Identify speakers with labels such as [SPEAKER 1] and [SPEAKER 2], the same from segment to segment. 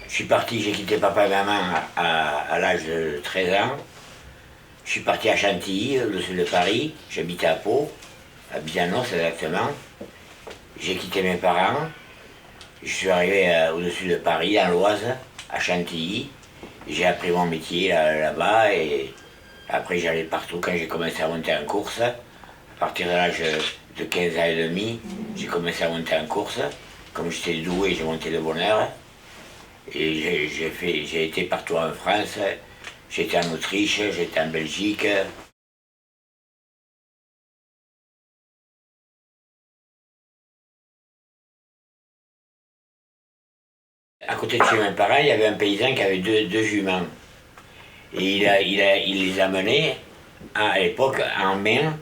[SPEAKER 1] Je suis parti, j'ai quitté papa et maman à l'âge de 13 ans. Je suis parti à Chantilly, au-dessus de Paris. J'habitais à Pau, à Bizanos exactement. J'ai quitté mes parents. Je suis arrivé au-dessus de Paris, dans l'Oise, à Chantilly. J'ai appris mon métier là-bas et après j'allais partout quand j'ai commencé à monter en course. À partir de l'âge de 15 ans et demi, j'ai commencé à monter en course. Comme j'étais doué, j'ai monté de bonne heure. Et j'ai été partout en France. J'étais en Autriche, j'étais en Belgique. À côté de chez mes parents, il y avait un paysan qui avait deux juments. Et il les a menés, à l'époque, en main,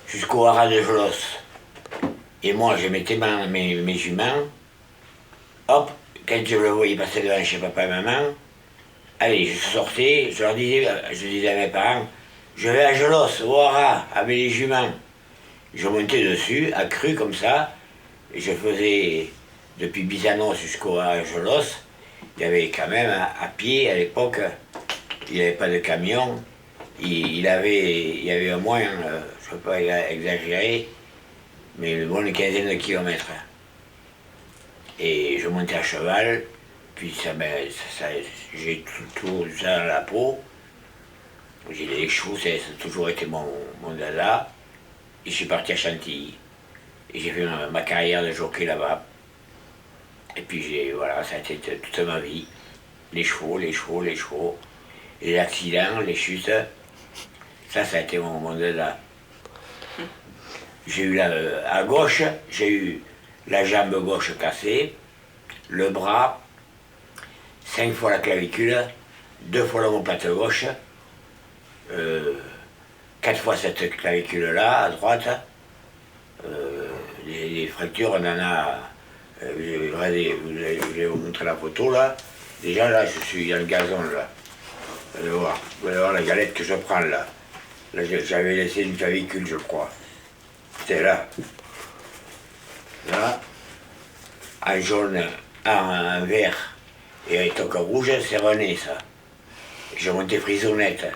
[SPEAKER 1] jusqu'au haras de Jolos. Et moi, je mettais mes juments, hop, quand je le voyais passer devant chez papa et maman, allez, je sortais, je disais à mes parents, je vais à Jolos, au haras, avec les juments. Je montais dessus, à cru comme ça, et je faisais depuis Bizanos jusqu'au haras de Jolos. Il y avait quand même, à pied, à l'époque, il n'y avait pas de camion. Il y avait au moins, je ne peux pas exagérer, mais une bonne quinzaine de kilomètres. Et je montais à cheval, puis j'ai tout ça dans la peau. J'ai les chevaux, ça a toujours été mon dada. Et je suis parti à Chantilly. Et j'ai fait ma carrière de jockey là-bas. Et puis voilà, ça a été toute ma vie. Les chevaux, les chevaux, les chevaux. Les accidents, les chutes. Ça a été mon dada. J'ai eu à gauche, j'ai eu la jambe gauche cassée, le bras, 5 fois la clavicule, 2 fois l'omoplate gauche, 4 fois cette clavicule-là, à droite. Les fractures, on en a. Regardez, je vais vous montrer la photo là. Déjà là, je suis dans le gazon là. Vous allez voir la galette que je prends là. Là, j'avais laissé une clavicule, je crois. C'était là. Là, en jaune, en vert et un toque rouge, c'est René ça. J'ai monté frisonnette.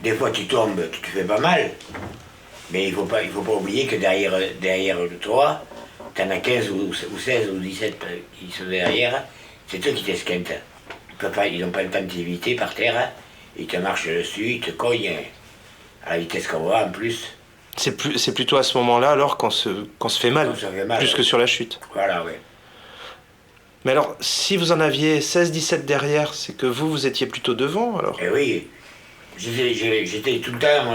[SPEAKER 1] Des fois tu tombes, tu te fais pas mal, mais il faut pas oublier que derrière toi, t'en as 15 ou 16 ou 17 qui sont derrière, c'est eux qui t'esquintent. Ils n'ont pas le temps de t'éviter par terre, ils te marchent dessus, ils te cognent à la vitesse qu'on va en plus.
[SPEAKER 2] C'est plutôt à ce moment-là alors qu'on se fait mal, plus que sur la chute.
[SPEAKER 1] Voilà, oui.
[SPEAKER 2] Mais alors, si vous en aviez 16-17 derrière, c'est que vous étiez plutôt devant alors?
[SPEAKER 1] Eh oui, j'étais tout le temps,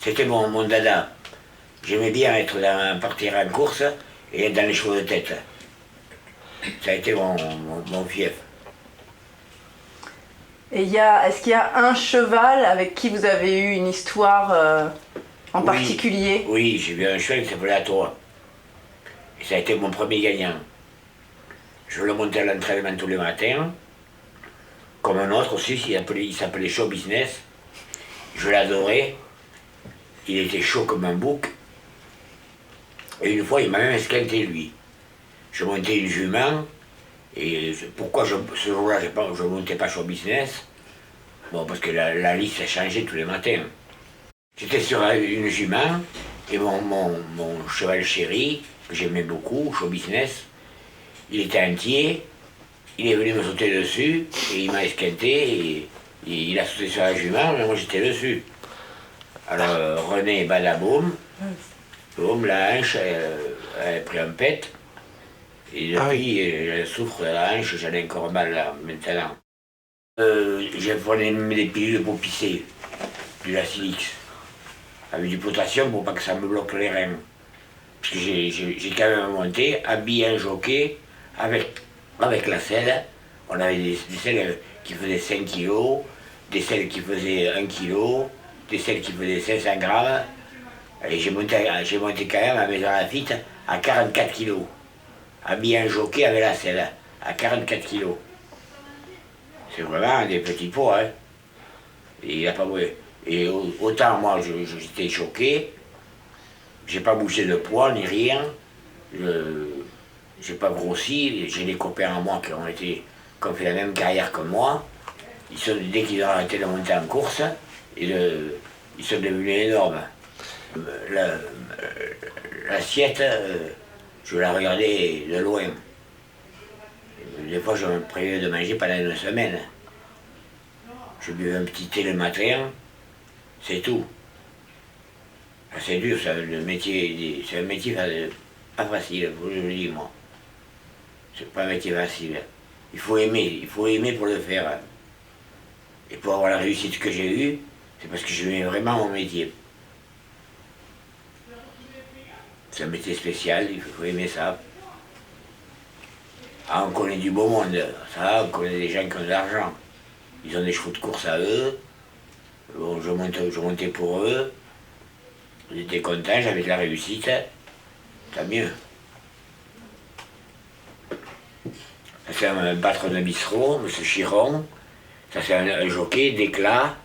[SPEAKER 1] c'était mon dada. J'aimais bien partir en course et être dans les chevaux de tête. Ça a été mon fief.
[SPEAKER 3] Et est-ce qu'il y a un cheval avec qui vous avez eu une histoire en particulier?
[SPEAKER 1] Oui, j'ai vu un cheval qui s'appelait Atoa. Et ça a été mon premier gagnant. Je le montais à l'entraînement tous les matins. Comme un autre aussi, il s'appelait Show Business. Je l'adorais. Il était chaud comme un bouc. Et une fois, il m'a même esquinté, lui. Je montais une jument. Et pourquoi ce jour-là, je ne montais pas Show Business? Bon, parce que la liste a changé tous les matins. J'étais sur une jument. Et mon cheval chéri, que j'aimais beaucoup, Show Business, il était entier. Il est venu me sauter dessus, et il m'a esquinté, et il a sauté sur la jument, mais moi j'étais dessus. Alors René badaboum, boum, la hanche, elle a pris un pet, et depuis elle souffre de la hanche, j'en ai encore mal là, maintenant. J'ai pris des pilules pour pisser, du Lacilix, avec du potassium pour pas que ça me bloque les reins. Parce que j'ai quand même monté, habillé un jockey, avec la selle. On avait des selles qui faisaient 5 kg, des selles qui faisaient 1 kg, des selles qui faisaient 500 grammes. Et j'ai monté quand même à Maison Lafitte à 44 kg. Habillé un jockey avec la selle, à 44 kg. C'est vraiment des petits pots, hein. Et il a pas bougé. Et autant moi j'étais choqué, j'ai pas bougé de poids ni rien. j'ai pas grossi, j'ai des copains à moi qui ont fait la même carrière que moi. Dès qu'ils ont arrêté de monter en course, ils sont devenus énormes. L'assiette, je la regardais de loin. Des fois, je me prévoyais de manger pendant une semaine. Je buvais un petit thé le matin, c'est tout. C'est dur, ça, le métier, c'est un métier pas facile, je vous le dis moi. C'est pas un métier facile. Il faut aimer pour le faire. Et pour avoir la réussite que j'ai eue, c'est parce que j'aimais vraiment mon métier. C'est un métier spécial, il faut aimer ça. Ah, on connaît du beau monde, ça, on connaît des gens qui ont de l'argent. Ils ont des chevaux de course à eux. Bon, je montais pour eux. J'étais content, j'avais de la réussite. Tant mieux. Ça c'est un patron de bistrot, M. Chiron. Ça c'est un jockey d'éclat,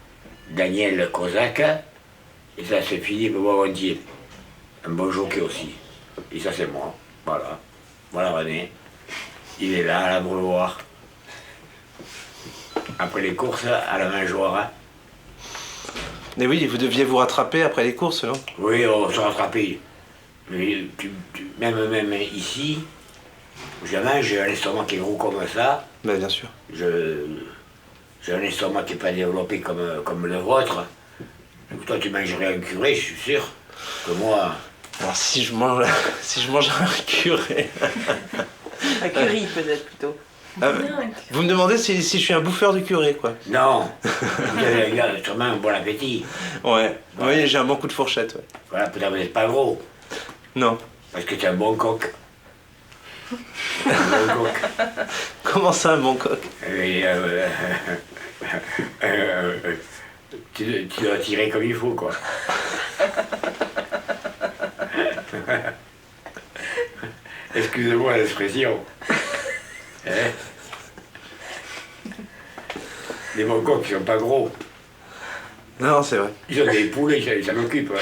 [SPEAKER 1] Daniel Kozak. Et ça c'est Philippe Boirontier. Un bon jockey aussi. Et ça c'est moi. Voilà. Voilà René. Il est là à la Breuvoir. Après les courses, à la mangeoire.
[SPEAKER 2] Mais oui, vous deviez vous rattraper après les courses, non?
[SPEAKER 1] Oui, on se rattrapait. Mais même ici, j'ai un estomac qui est gros comme ça.
[SPEAKER 2] Ben, bien sûr.
[SPEAKER 1] J'ai un estomac qui n'est pas développé comme le vôtre. Donc toi, tu mangerais un curé, je suis sûr. Que moi...
[SPEAKER 2] Alors si je mange un curé...
[SPEAKER 3] Un curry peut-être plutôt.
[SPEAKER 2] Vous me demandez si je suis un bouffeur de curé, quoi.
[SPEAKER 1] Non, vous avez sûrement un bon appétit.
[SPEAKER 2] Ouais, oui, j'ai un bon coup de fourchette, ouais.
[SPEAKER 1] Voilà, peut-être vous n'êtes pas gros,
[SPEAKER 2] Non.
[SPEAKER 1] parce que tu es un bon coq. Un bon coq.
[SPEAKER 2] Comment ça, un bon coq?
[SPEAKER 1] Et, tu dois tirer comme il faut, quoi. Excusez-moi l'expression. Hein? Les bons coqs, ils sont pas gros.
[SPEAKER 2] Non, c'est vrai.
[SPEAKER 1] Ils ont des poulets, ils s'en occupent. Hein.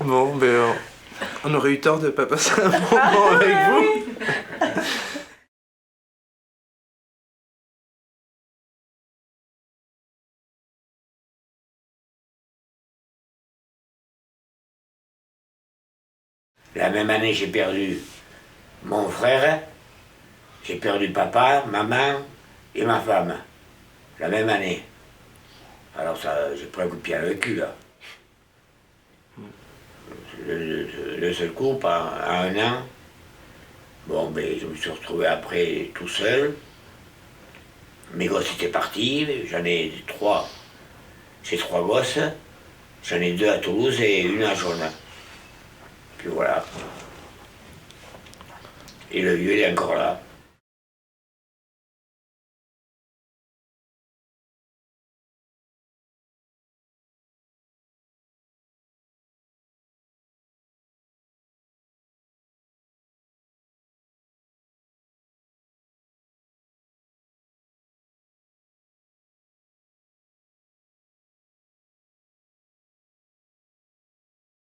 [SPEAKER 2] Bon, ben, on aurait eu tort de pas passer un bon moment avec vous.
[SPEAKER 1] La même année, j'ai perdu mon frère, j'ai perdu papa, maman et ma femme. La même année. Alors ça, j'ai pris un coup de pied à le cul, là. Le seul coup, à un an. Bon, ben, je me suis retrouvé après tout seul. Mes gosses étaient partis, j'en ai 3. J'ai 3 gosses. J'en ai 2 à Toulouse et une à Jaune. Puis voilà. Et le vieux, il est encore là.